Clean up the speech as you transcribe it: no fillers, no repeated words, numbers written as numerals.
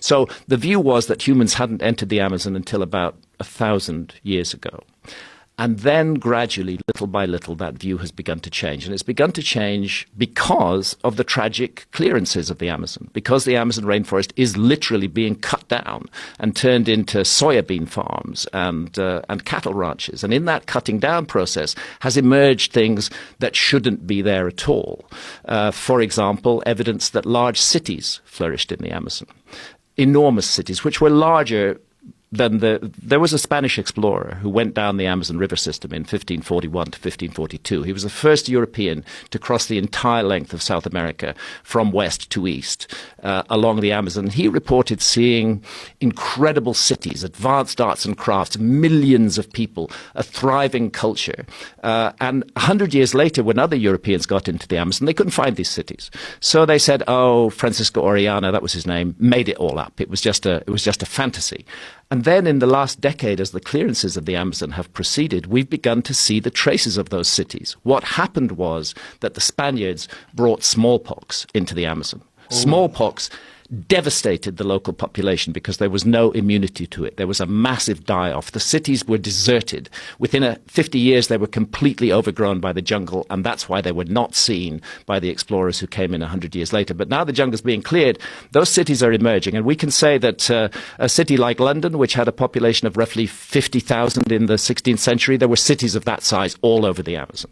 So the view was that humans hadn't entered the Amazon until about 1,000 years ago. And then gradually, little by little, that view has begun to change. And it's begun to change because of the tragic clearances of the Amazon, because the Amazon rainforest is literally being cut down and turned into soybean farms and cattle ranches. And in that cutting down process has emerged things that shouldn't be there at all. For example, evidence that large cities flourished in the Amazon, enormous cities, which were larger than there was a Spanish explorer who went down the Amazon River system in 1541 to 1542. He was the first European to cross the entire length of South America from west to east along the Amazon. He reported seeing incredible cities, advanced arts and crafts, millions of people, a thriving culture. And 100 years later, when other Europeans got into the Amazon, they couldn't find these cities. So they said, oh, Francisco Orellana, that was his name, made it all up. It was just a fantasy. And then in the last decade, as the clearances of the Amazon have proceeded, we've begun to see the traces of those cities. What happened was that the Spaniards brought smallpox into the Amazon. Oh. Smallpox devastated the local population because there was no immunity to it. There was a massive die-off. The cities were deserted. Within 50 years, they were completely overgrown by the jungle, and that's why they were not seen by the explorers who came in 100 years later. But now the jungle's being cleared, those cities are emerging, and we can say that a city like London, which had a population of roughly 50,000 in the 16th century, there were cities of that size all over the Amazon.